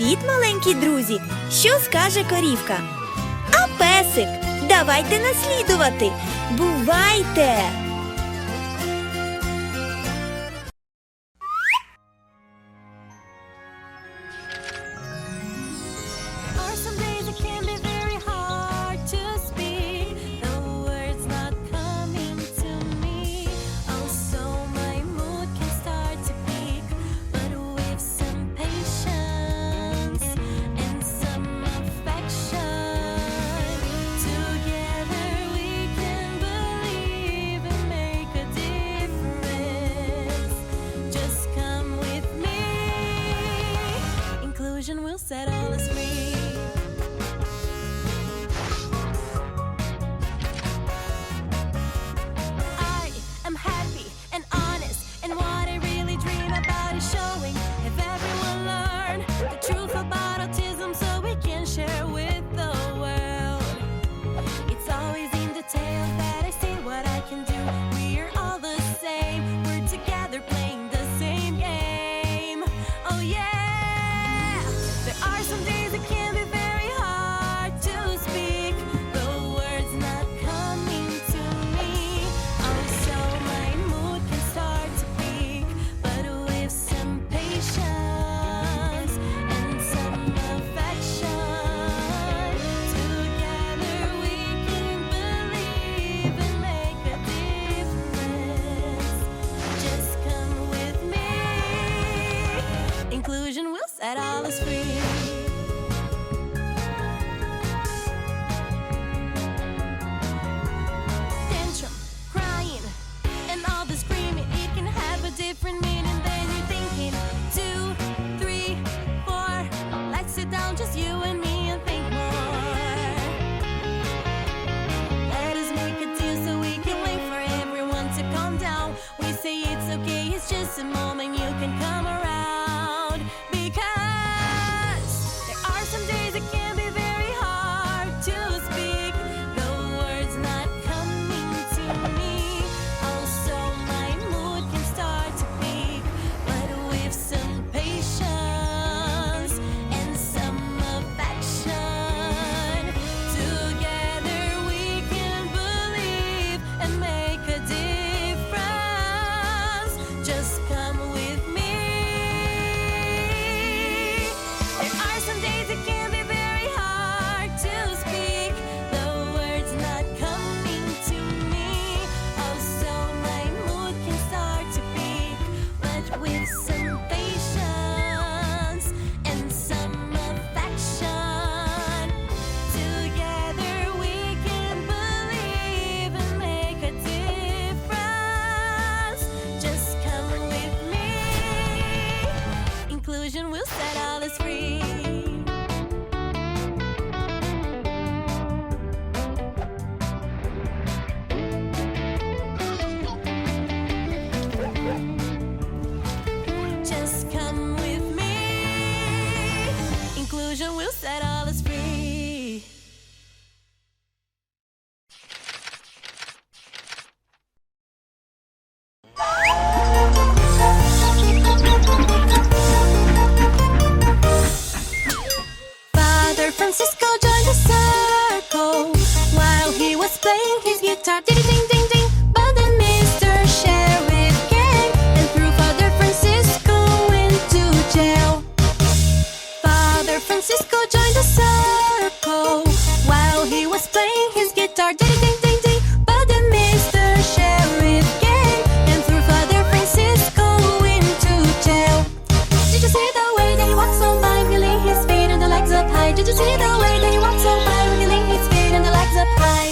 Привіт, маленькі друзі! Що скаже корівка? А песик? Давайте наслідувати! Бувайте! Will set all us free. I am happy and honest, and what I really dream about is showing if everyone learn the truth about autism so we can share with the world. It's always in detail that I say what I can do. We're all the same, we're together playing the same game. Oh yeah. There are some days it can be very hard to speak. The words not coming to me. Oh, so my mood can start to peak. But with some patience and some affection, together we can believe and make a difference. Just come with me. Inclusion will set all us free. Tantrum, crying, and all the screaming, it can have a different meaning than you're thinking. 2, 3, 4, let's sit down, just you and me, and think more. Let us make a deal so we can wait for everyone to calm down. We say it's okay, it's just a moment, you can come around. Because there are some days it can be very hard to speak. The words not coming to me. Also my mood can start to peak. But with some patience and some affection, together we can believe and make a difference. Just come with me. There are some days it can be very hard to speak. The words not coming to me. Also my mood can start to peak. But with some patience and some affection, together we can believe and make a difference. Just come with me. Inclusion will set all us free. Just come with me. Inclusion will set all us free. Father Francisco joined the circle while he was playing his guitar. Ding ding ding ding. But then Mr. Sheriff came and threw Father Francisco into jail. Father Francisco joined the circle while he was playing his guitar. Ding ding ding ding. But then Mr. Sheriff came and threw Father Francisco into jail. Did you see the way that he walks on by, wiggling his feet and the legs up high? Did you see the way that he walks on by, wiggling his feet and the legs up high?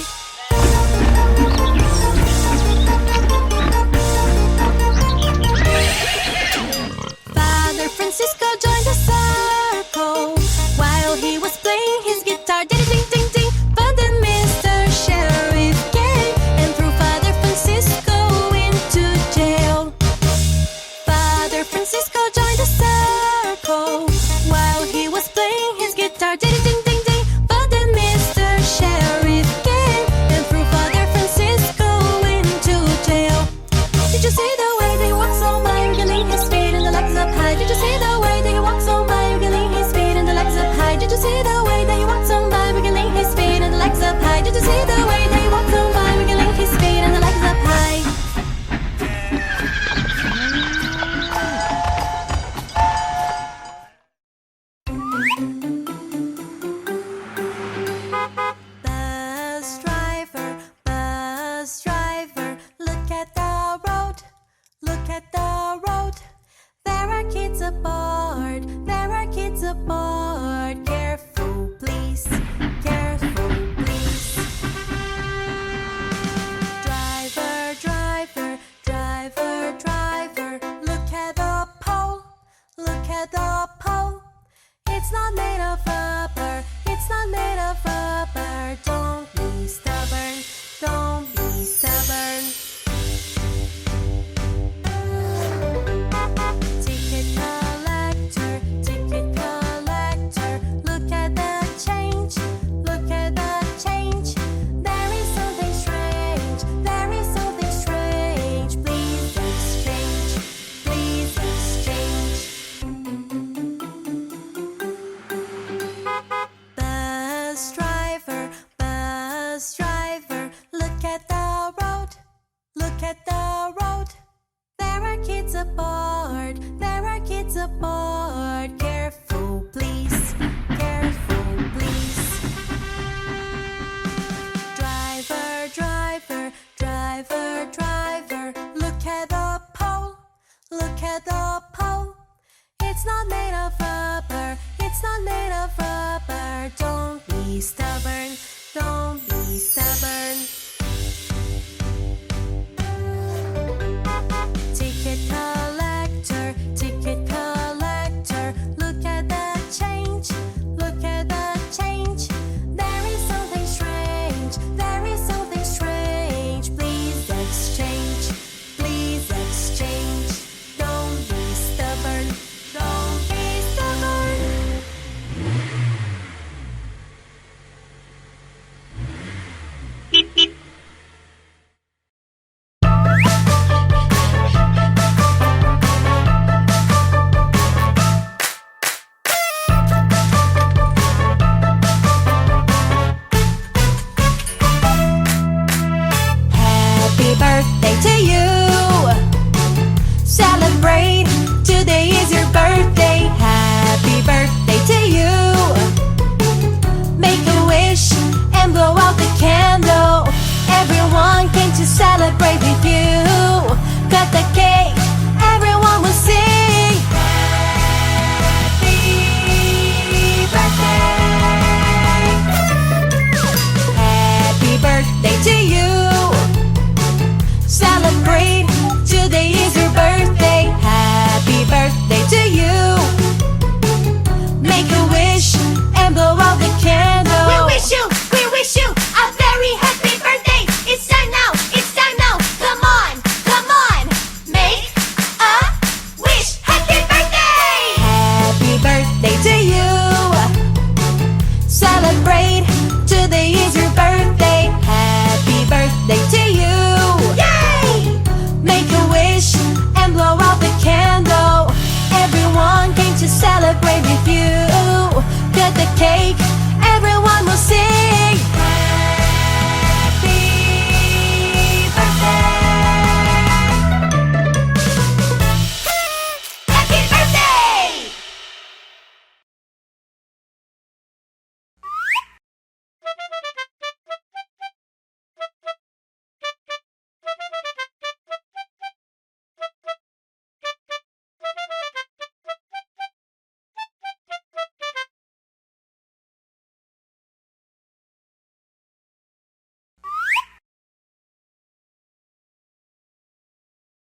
aboard. There are kids aboard. Careful, please. Careful, please. Driver, driver, driver, driver. Look at the pole. Look at the pole. It's not made of rubber. It's not made of rubber. Don't be stubborn. Don't be stubborn. Ticket collector, ticket collector. Look at the change. Look at the change. There is something strange. There is something strange. Please exchange. Please exchange. Bus driver, look at the road, look at the road. There are kids aboard, there are kids aboard. Careful, please, careful, please. Driver, driver, driver, driver. Look at the pole, look at the pole. It's not made of rubber, it's not made of rubber. Don't be stubborn, don't be stubborn. Ticket collector, ticket collector. Look at the change, look at the change. There is something strange, there is something strange. Please exchange, please exchange. Don't be stubborn, don't be stubborn. Happy birthday to you.